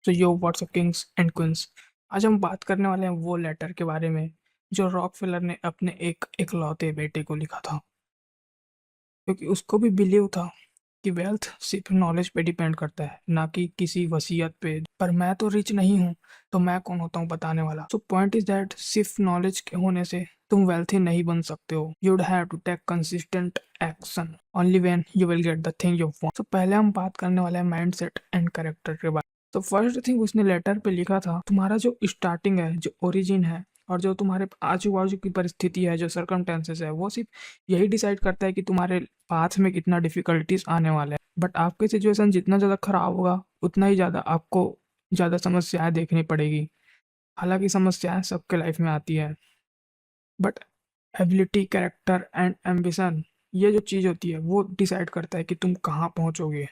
तो yo what's up Kings and queen's. आज हम बात करने वाले हैं वो लेटर के बारे में जो रॉकफेलर ने अपने एक इकलौते बेटे को लिखा था, क्योंकि उसको भी बिलीव था कि वेल्थ सिर्फ नॉलेज पे डिपेंड करता है, ना कि किसी वसीयत पे। पर मैं तो रिच नहीं हूँ, तो मैं कौन होता हूँ बताने वाला। सो पॉइंट इज दैट सिर्फ नॉलेज के होने से तुम वेल्थी नहीं बन सकते हो। You'd have to take consistent action only when you will get the thing you want. तो पहले हम बात करने वाले हैं माइंडसेट एंड कैरेक्टर के बारे में। तो फर्स्ट थिंग उसने लेटर पे लिखा था, तुम्हारा जो स्टार्टिंग है, जो ओरिजिन है, और जो तुम्हारे आजू बाजू की परिस्थिति है, जो सर्कमटेंसेस है, वो सिर्फ यही डिसाइड करता है कि तुम्हारे पाथ में कितना डिफिकल्टीज आने वाले हैं। बट आपकी सिचुएशन जितना ज़्यादा खराब होगा, उतना ही ज़्यादा आपको ज़्यादा समस्याएं देखनी पड़ेगी। हालांकि समस्याएं सबके लाइफ में आती है, but ability, character and ambition, ये जो चीज़ होती है वो डिसाइड करता है कि तुम कहाँ पहुँचोगे।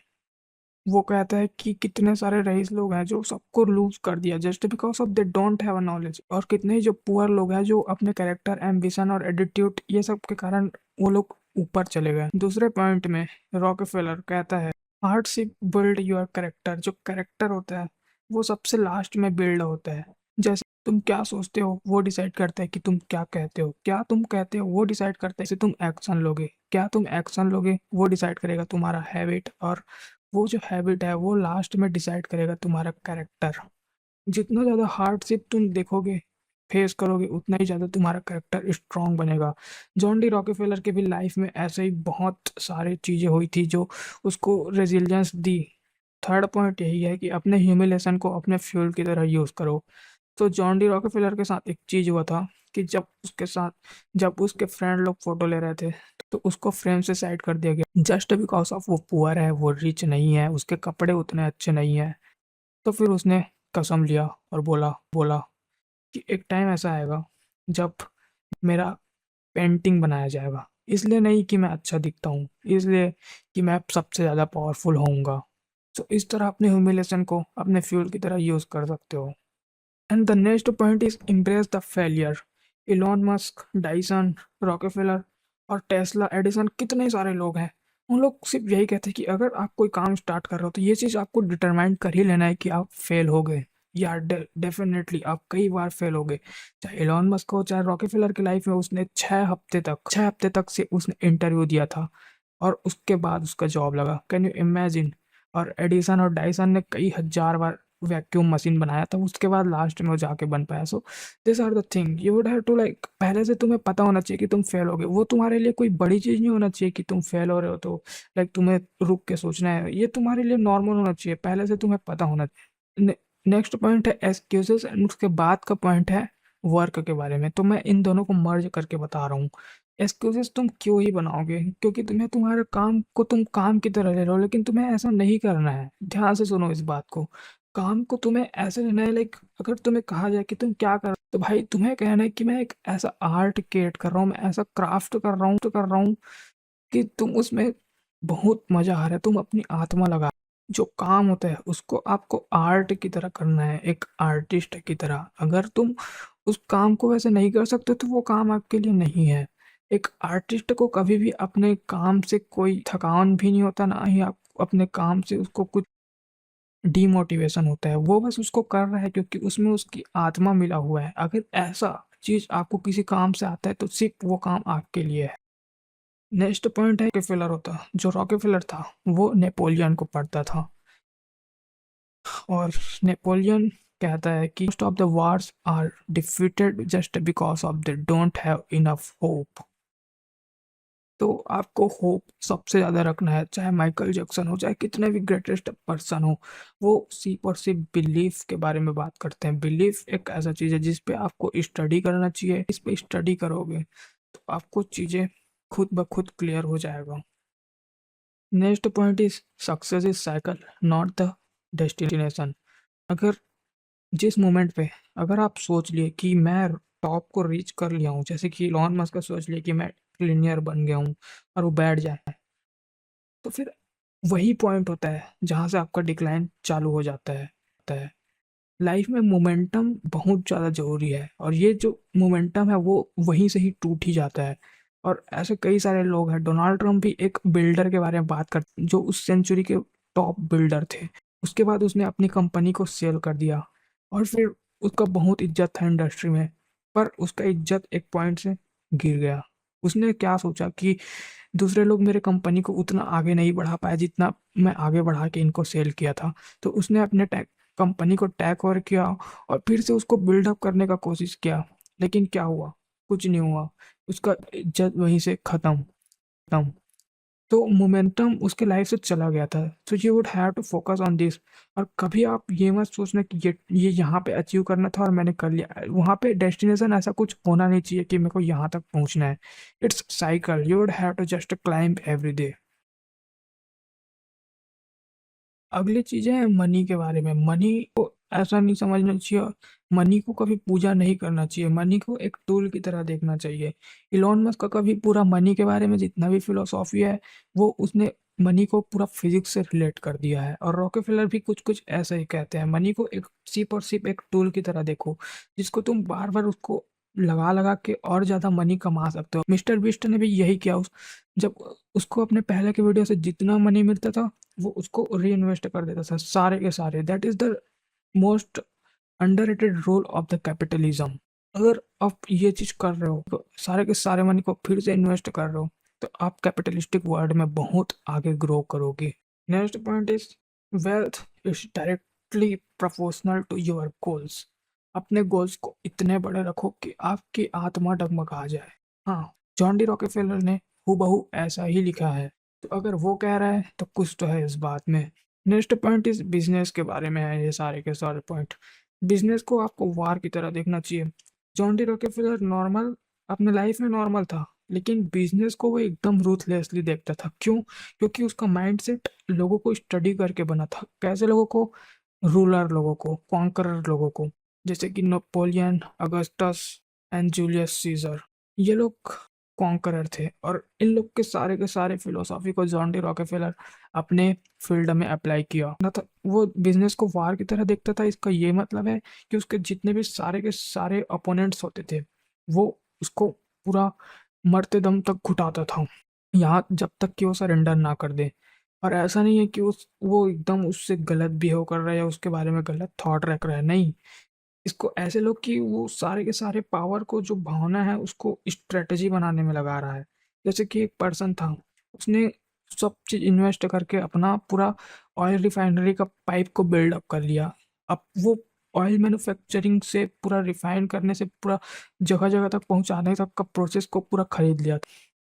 वो कहता है कि कितने सारे रईस लोग हैं जो सबको लूज कर दिया just because of they don't have a knowledge, और कितने ही जो पुअर लोग हैं जो अपने कैरेक्टर, एम्बिशन और एटीट्यूड, ये सब के कारण वो लोग ऊपर चले गए। दूसरे पॉइंट में रॉकफेलर कहता है हार्डशिप बिल्ड योर कैरेक्टर। जो कैरेक्टर होता है वो सबसे लास्ट में बिल्ड होता है। जैसे तुम क्या सोचते हो वो डिसाइड करता है कि तुम क्या कहते हो, क्या तुम कहते हो वो डिसाइड करता है कि तुम एक्शन लोगे, क्या तुम एक्शन लोगे वो डिसाइड करेगा तुम्हारा हैबिट, और वो जो हैबिट है वो लास्ट में डिसाइड करेगा तुम्हारा कैरेक्टर। जितना ज़्यादा हार्डशिप तुम देखोगे, फेस करोगे, उतना ही ज़्यादा तुम्हारा कैरेक्टर स्ट्रांग बनेगा। जॉन डी रॉकफेलर के भी लाइफ में ऐसे ही बहुत सारी चीज़ें हुई थी जो उसको रेजिलियंस दी। थर्ड पॉइंट यही है कि अपने ह्यूमिलेशन को अपने फ्यूल की तरह यूज़ करो। तो जॉन डी रॉकफेलर के साथ एक चीज़ हुआ था कि जब उसके फ्रेंड लोग फोटो ले रहे थे, तो उसको फ्रेम से साइड कर दिया गया जस्ट बिकॉज ऑफ वो पुअर है, वो रिच नहीं है, उसके कपड़े उतने अच्छे नहीं है। तो फिर उसने कसम लिया और बोला बोला कि एक टाइम ऐसा आएगा जब मेरा पेंटिंग बनाया जाएगा, इसलिए नहीं कि मैं अच्छा दिखता हूँ, इसलिए कि मैं सबसे ज़्यादा पावरफुल होऊंगा। तो इस तरह अपने ह्यूमिलेशन को अपने फ्यूल की तरह यूज़ कर सकते हो। And the next point is embrace the failure. Elon Musk, Dyson, Rockefeller और टेस्ला, एडिसन, कितने सारे लोग हैं। उन लोग सिर्फ यही कहते हैं कि अगर आप कोई काम स्टार्ट कर रहे हो तो ये चीज़ आपको डिटरमाइन कर ही लेना है कि आप फेल हो गए, या डेफिनेटली आप कई बार फेल हो गए। चाहे इलॉन मस्क हो, चाहे रॉकफेलर की लाइफ में उसने 6 हफ्ते तक से उसने इंटरव्यू दिया था, और उसके बाद उसका जॉब लगा। Can you imagine. और एडिसन और डाइसन ने कई हजार बार वैक्यूम मशीन बनाया था, उसके बाद लास्ट में वो जाके बन पाया। So this are the thing you would have to like, पहले से तुम्हें पता होना चाहिए कि तुम फेल हो गए। वो तुम्हारे लिए कोई बड़ी चीज़ नहीं होना चाहिए कि तुम फेल हो रहे हो तो लाइक तुम्हें रुक के सोचना है। ये तुम्हारे लिए नॉर्मल होना चाहिए, पहले से तुम्हें पता होना चाहिए। नेक्स्ट पॉइंट है एक्सक्यूजेस, एंड उसके बाद का पॉइंट है वर्क के बारे में। तो मैं इन दोनों को मर्ज करके बता रहा हूँ। एक्सक्यूजेस तुम क्यों ही बनाओगे, क्योंकि तुम्हें तुम्हारे काम को तुम काम की तरह ले रहे हो, लेकिन तुम्हें ऐसा नहीं करना है। ध्यान से सुनो इस बात को। काम को तुम्हें ऐसे लेना है, लाइक अगर तुम्हें कहा जाए कि तुम क्या कर, तो भाई तुम्हें कहना है कि मैं एक ऐसा आर्ट क्रिएट कर रहा हूँ, मैं ऐसा क्राफ्ट कर रहा हूँ कि तुम उसमें बहुत मजा आ रहा है, तुम अपनी आत्मा लगा। जो काम होता है उसको आपको आर्ट की तरह करना है, एक आर्टिस्ट की तरह। अगर तुम उस काम को वैसे नहीं कर सकते तो वो काम आपके लिए नहीं है। एक आर्टिस्ट को कभी भी अपने काम से कोई थकान भी नहीं होता, ना ही आप अपने काम से उसको कुछ डीमोटिवेशन होता है। वो बस उसको कर रहा है क्योंकि उसमें उसकी आत्मा मिला हुआ है। अगर ऐसा चीज आपको किसी काम से आता है तो सिर्फ वो काम आपके लिए है। नेक्स्ट पॉइंट है रॉकेफेलर होता। जो रॉकेफेलर था वो नेपोलियन को पढ़ता था, और नेपोलियन कहता है कि most of the wars are defeated just because of they don't have enough hope. तो आपको होप सबसे ज़्यादा रखना है, चाहे माइकल जैक्सन हो, चाहे कितने भी ग्रेटेस्ट पर्सन हो। वो सिर्फ और सिर्फ बिलीफ के बारे में बात करते हैं। बिलीफ एक ऐसा चीज़ है जिस पे आपको स्टडी करना चाहिए। इस पे स्टडी करोगे तो आपको चीज़ें खुद ब खुद क्लियर हो जाएगा। Next point is success is cycle not the destination. अगर जिस मोमेंट पे अगर आप सोच लिए कि मैं टॉप को रीच कर लिया हूँ, जैसे कि इलॉन मस्क का सोच लिया कि मैं ट्रिलियनियर बन गया हूँ, और वो बैठ जाए, तो फिर वही पॉइंट होता है जहाँ से आपका डिक्लाइन चालू हो जाता है। लाइफ में मोमेंटम बहुत ज़्यादा ज़रूरी है, और ये जो मोमेंटम है वो वहीं से ही टूट ही जाता है। और ऐसे कई सारे लोग हैं। डोनाल्ड ट्रंप भी एक बिल्डर के बारे में बात करते जो उस सेंचुरी के टॉप बिल्डर थे। उसके बाद उसने अपनी कंपनी को सेल कर दिया और फिर उसका बहुत इज़्ज़त था इंडस्ट्री में, पर उसका इज़्ज़त एक पॉइंट से गिर गया। उसने क्या सोचा कि दूसरे लोग मेरे कंपनी को उतना आगे नहीं बढ़ा पाए जितना मैं आगे बढ़ा के इनको सेल किया था। तो उसने अपने टेक कंपनी को टेक ओवर किया और फिर से उसको बिल्ड अप करने का कोशिश किया। लेकिन क्या हुआ? कुछ नहीं हुआ। उसका इज़्ज़त वहीं से खत्म, खत्म। तो मोमेंटम उसके लाइफ से चला गया था। तो you would have to focus on this. और कभी आप ये मत सोचना कि ये यहाँ पे अचीव करना था और मैंने कर लिया। वहाँ पे डेस्टिनेशन ऐसा कुछ होना नहीं चाहिए कि मेरे को यहाँ तक पहुँचना है। It's cycle, you would have to just climb every day. अगली चीज़ें हैं मनी के बारे में। मनी को ऐसा नहीं समझना चाहिए, मनी को कभी पूजा नहीं करना चाहिए, मनी को एक टूल की तरह देखना चाहिए। इलॉन मस्क का कभी पूरा मनी के बारे में जितना भी फ़िलॉसफ़ी है, वो उसने मनी को पूरा फ़िज़िक्स से रिलेट कर दिया है। और रॉकफेलर भी कुछ-कुछ ऐसा ही कहते हैं, मनी को एक सिर्फ़ और सिर्फ़ एक टूल की तरह देखो, जिसको तुम बार-बार उसको लगा-लगा के और ज़्यादा मनी कमा सकते हो। मिस्टर बीस्ट ने भी यही किया। जब उसको अपने पहले के वीडियो से जितना मनी मिलता था, वो उसको रीइन्वेस्ट कर देता था सारे के सारे। That is the most underrated role of the capitalism. अगर आप ये चीज़ कर रहे हो, तो सारे के सारे मनी को फिर से इन्वेस्ट कर रहे हो, तो आप कैपिटलिस्टिक वर्ल्ड में बहुत आगे ग्रो करोगे। Next point is wealth is directly proportional to your goals. अपने गोल्स को इतने बड़े रखो कि आपकी आत्मा डगमगा जाए। हाँ, जॉन डी रॉकेफेलर ने हूबहू ऐसा ही लिखा है। तो अगर वो कह रहा है तो कुछ तो है इस बात में। नेक्स्ट पॉइंट इज बिजनेस के बारे में है ये सारे के सारे पॉइंट। बिजनेस को आपको वार की तरह देखना चाहिए। जॉन डी रॉकेफेलर नॉर्मल अपने लाइफ में नॉर्मल था, लेकिन बिजनेस को वो एकदम रूथलेसली देखता था। क्यों? क्योंकि उसका माइंडसेट लोगों को स्टडी करके बना था। कैसे लोगों को? रूलर लोगों को, कॉन्करर लोगों को, जैसे कि Napoleon, Augustus and Julius Caesar. ये लोग कॉन्करर थे और इन लोग के सारे फिलोसॉफी को जॉन डी रॉकेफेलर अपने फील्ड में अप्लाई किया ना था। वो बिजनेस को वार की तरह देखता था। इसका ये मतलब है कि उसके जितने भी सारे के सारे अपोनेंट्स होते थे, वो उसको पूरा मरते दम तक घुटाता था, यहाँ जब तक कि वो सरेंडर ना कर दे। और ऐसा नहीं है कि वो एकदम उससे गलत बिहेव कर रहा है या उसके बारे में गलत थॉट रख रहा है, नहीं। इसको ऐसे लो कि वो सारे के सारे पावर को, जो भावना है, उसको स्ट्रेटजी बनाने में लगा रहा है। जैसे कि एक पर्सन था, उसने सब चीज़ इन्वेस्ट करके अपना पूरा ऑयल रिफाइनरी का पाइप को बिल्ड अप कर लिया। अब वो ऑयल मैन्युफैक्चरिंग से पूरा रिफाइन करने से पूरा जगह-जगह तक पहुँचाने तक का प्रोसेस को पूरा खरीद लिया।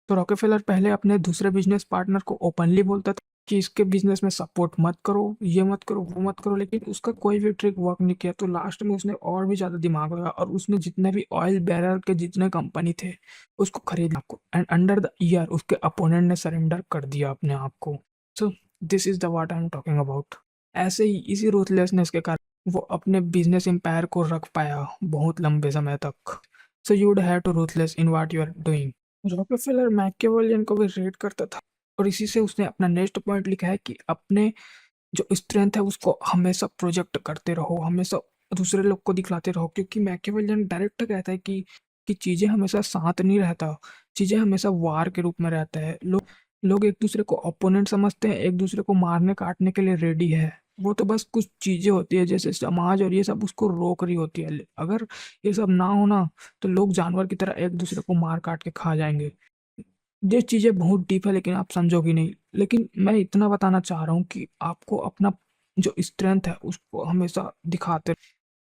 तो रॉकेफेलर पहले अपने दूसरे बिज़नेस पार्टनर को ओपनली बोलता था कि इसके बिज़नेस में सपोर्ट मत करो, ये मत करो, वो मत करो, लेकिन उसका कोई भी ट्रिक वर्क नहीं किया। तो लास्ट में उसने और भी ज़्यादा दिमाग लगाया और उसने जितने भी ऑयल बैरल के जितने कंपनी थे, उसको खरीदा को, एंड अंडर द ईयर उसके अपोनेंट ने सरेंडर कर दिया अपने आप को। So this is the what I am talking about. ऐसे ही इसी रूथलेसनेस के कारण वो अपने बिज़नेस एम्पायर को रख पाया बहुत लंबे समय तक। So you would have to ruthless in what you are doing. Rockefeller Machiavellian को भी रेट करता था और इसी से उसने अपना नेक्स्ट पॉइंट लिखा है कि अपने जो स्ट्रेंथ है उसको हमेशा प्रोजेक्ट करते रहो, हमेशा दूसरे लोग को दिखलाते रहो। क्योंकि मैकियावेलियन डायरेक्ट कहता है कि चीज़ें हमेशा साथ नहीं रहता, चीज़ें हमेशा वार के रूप में रहता है। लोग लोग एक दूसरे को अपोनेंट समझते हैं, एक दूसरे को मारने काटने के लिए रेडी है। वो तो बस कुछ चीज़ें होती है जैसे समाज और ये सब उसको रोक रही होती है। अगर ये सब ना हो ना, तो लोग जानवर की तरह एक दूसरे को मार काट के खा जाएंगे। ये चीज़ें बहुत डीप है लेकिन आप समझोगी नहीं। लेकिन मैं इतना बताना चाह रहा हूँ कि आपको अपना जो स्ट्रेंथ है उसको हमेशा दिखाते,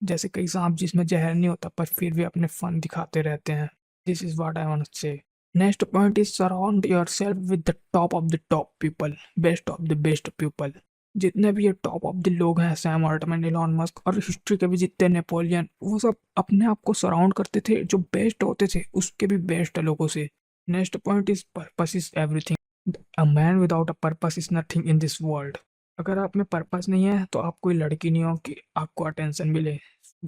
जैसे कई सांप जिसमें जहर नहीं होता पर फिर भी अपने फन दिखाते रहते हैं। This is what I want to say. Next point is surround yourself with the top of the top people, best of the best people. जितने भी ये टॉप ऑफ द लोग हैं, सैम अल्टमैन, इलॉन मस्क और history के भी जितने Napoleon, वो सब अपने आप को सराउंड करते थे जो बेस्ट होते थे उसके भी बेस्ट लोगों से। Next point is purpose is everything. A man without a purpose is nothing in this world. अगर आप में पर्पस नहीं है तो आप कोई लड़की नहीं हो कि आपको अटेंशन मिले।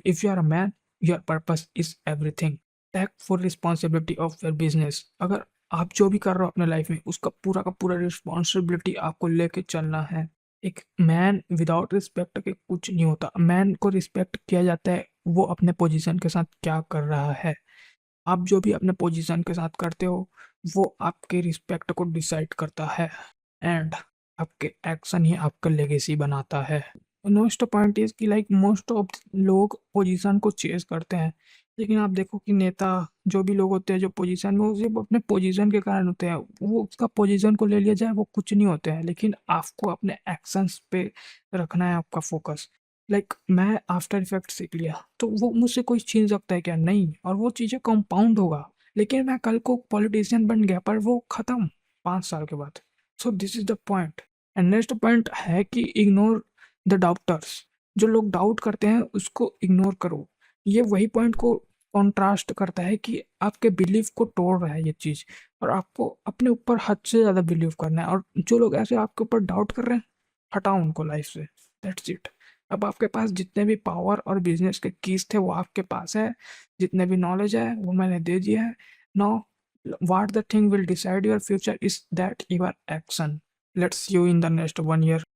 If you are a man, your purpose is everything. Take full responsibility of your business. अगर आप जो भी कर रहे हो अपने लाइफ में उसका पूरा का पूरा रिस्पॉन्सिबिलिटी आपको लेके चलना है। एक मैन विदाउट रिस्पेक्ट के कुछ नहीं होता। मैन को रिस्पेक्ट किया जाता है वो अपने पोजीशन के साथ क्या कर रहा है। आप जो भी अपने पोजीशन के साथ करते हो वो आपके रिस्पेक्ट को डिसाइड करता है, एंड आपके एक्शन ही आपका लेगेसी बनाता है। नेक्स्ट पॉइंट इज़ कि लाइक मोस्ट ऑफ लोग पोजीशन को चेज़ करते हैं, लेकिन आप देखो कि नेता जो भी लोग होते हैं जो पोजीशन में, वो सिर्फ़ अपने पोजीशन के कारण होते हैं। वो उसका पोजीशन को ले लिया जाए वो कुछ नहीं होते हैं, लेकिन आपको अपने एक्शंस पे रखना है आपका फ़ोकस। लाइक मैं आफ्टर इफ़ेक्ट्स सीख लिया, तो वो मुझसे कोई छीन सकता है क्या? नहीं, और वो चीज़ें कंपाउंड होगा। लेकिन मैं कल को पॉलिटिशियन बन गया पर वो खत्म 5 साल के बाद। So this is the point. And next point है कि इग्नोर द डाउटर्स। जो लोग डाउट करते हैं उसको इग्नोर करो। ये वही पॉइंट को कॉन्ट्रास्ट करता है कि आपके बिलीफ को तोड़ रहा है ये चीज़, और आपको अपने ऊपर हद से ज़्यादा बिलीव करना है। और जो लोग ऐसे आपके ऊपर डाउट कर रहे हैं, हटाओ उनको लाइफ से। That's it. अब आपके पास जितने भी पावर और बिजनेस के कीज थे वो आपके पास है, जितने भी नॉलेज है वो मैंने दे दिया है। Now what the thing will decide your future is that your action. Let's see you in the next 1 year.